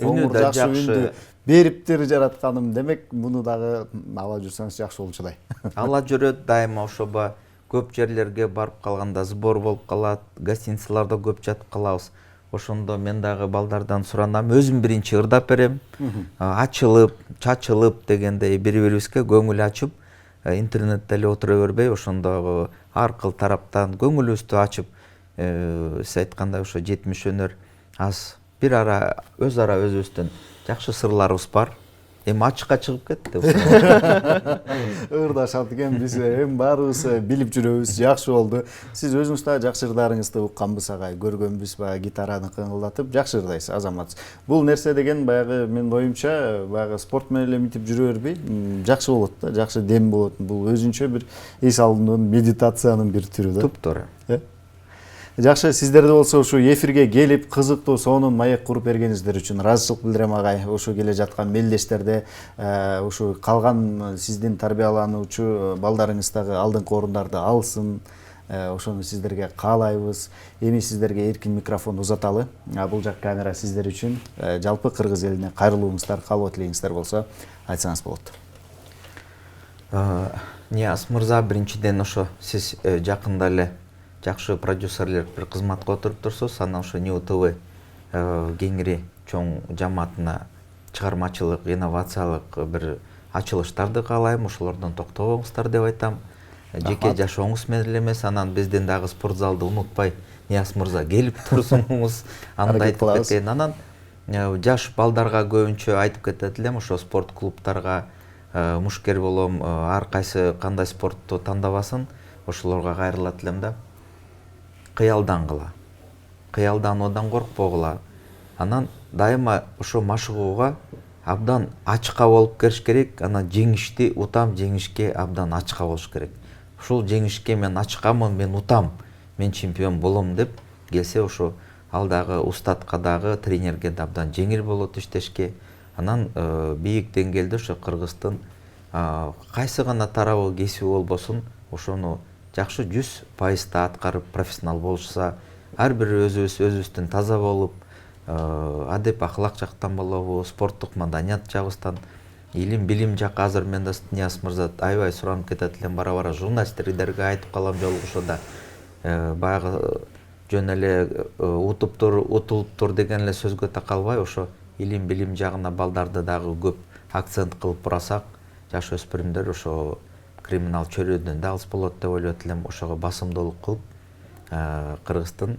Коңур жакшы үндү бериптир жаратканым, демек муну дагы ала жүрсөңүз жакшы болчудай. Ала жүрөт дайыма ошоба, көп жерлерге барып калганда сбор болуп калат, гостиницаларда көп жатып калабыз. Ошондо мен дагы балдардан суранам, өзүм биринчи ырдап берем. Ачылып, чачылып дегендей бири-бирибизге көңүл ачып, интернетте эле отура бербей, ошондо ар кыл тараптан көңүлүбүздү ачып, сиз айткандай ошо 70 өнөр аз бир ара өзүбүздүн жакшы сырларыбыз бар. Эми ачыкка чыгып кетти. Ырдашат экен, биз эми баарыбыз билип жүрөбүз, жакшы болду. Сиз өзүңүз да жакшы ырдарыңызды укканбыз агай, көргөнбүз, баягы гитараны кыңылдатып жакшы ырдайсыз, азаматсыз. Бул нерсе деген баягы менин оюмча, баягы спорт менен эле мынтип жүрө бербей, жакшы болот да, жакшы дем болот. Бул өзүнчө бир эс алуунун, медитациянын бир түрү да. Туптуура. Жакшы, сиздерде болсо ушу эфирге келип, кызыктуу сонун маек куруп бергениңиздер үчүн ыраазычылык билдирем агай. Ушу келе жаткан мелдештерде ушу калган сиздин тарбиялануучу балдарыңыз дагы алдыңкы орундарды алсын. Ошону сиздерге каалайбыз. Эми сиздерге эркин микрофон узаталы. Бул жак камера сиздер үчүн. Жалпы кыргыз элине кайрылууңуздар, каалоо тилегиңиздер болсо айтсаңыз болот. Нияз мырза, биринчиден ошо сиз жакында эле жакшы продюсерлер бир кызматка отуруп турсуз, анан ошо New TV кеңири чоң жамаатына чыгармачылык, инновациялык бир ачылыштарды каалайм, ошолордон токтобоңуздар деп айтам. Жеке жашооңуз менен эле эмес, анан биздин дагы спорт залды унутпай, Нияз мырза келип турсуңуз, аны да айтып кетейин. Анан жаш балдарга көбүнчө айтып кетет элем, ошо спорт клубтарга мушкер болом, ар кайсы кандай спортту тандабасын, ошолорго кайрылат элем да. Кыялдангыла, кыялдануудан коркпогула. Анан дайыма ошо машыгууга абдан ачка болуп келиш керек. Ана жеңишти утам, жеңишке абдан ачка болуш керек. Ушул жеңишке мен ачкамын, мен утам, мен чемпион болом деп келсе, ошо алдагы устатка дагы, тренерге да абдан жеңил болот иштешке. Анан бийик деңгээлде ошо Кыргыздын кайсы гана тарабы кесиби болбосун, ошону жакшы 100% аткарып профессионал болушса, ар бир өзүбүздүн таза болуп, адеп акылак жактан болобу, спорттук маданият жагыбыздан, илим билим жакы азыр мен да Нияз мырза аябай суранып кетет элем, бара журналисттерге айтып калам жолугушууда. Баягы жөн эле утулуптур деген эле сөзгө такалбай, ошо илим билим жагына балдарды дагы көп акцент кылып бурасак, жаш өспүрүмдөр ошо криминал чөйрөдөн да алыс болот деп ойлойт элем. Ошого басымдуулук кылып, Кыргыздын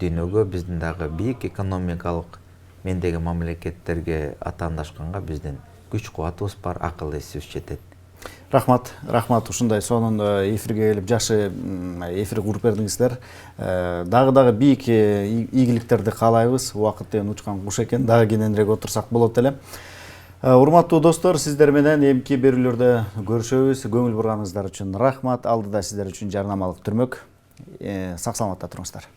дүйнөгө, биздин дагы бийик экономикалык мендеги мамлекеттерге атаандашканга биздин күч кубатыбыз бар, акыл эсибиз жетет. Рахмат, ушундай сонун эфирге келип жакшы эфир куруп бердиңиздер. Дагы бийик ийгиликтерди каалайбыз. Убакыт деген учкан куш экен, дагы кененирээк отурсак болот эле. Урматтуу достор, сиздер менен эмки берүүлөрдө көрүшөбүз. Көңүл бурганыңыздар үчүн рахмат. Алдыда сиздер үчүн жарнамалык түрмөк. Сак саламатта туруңуздар.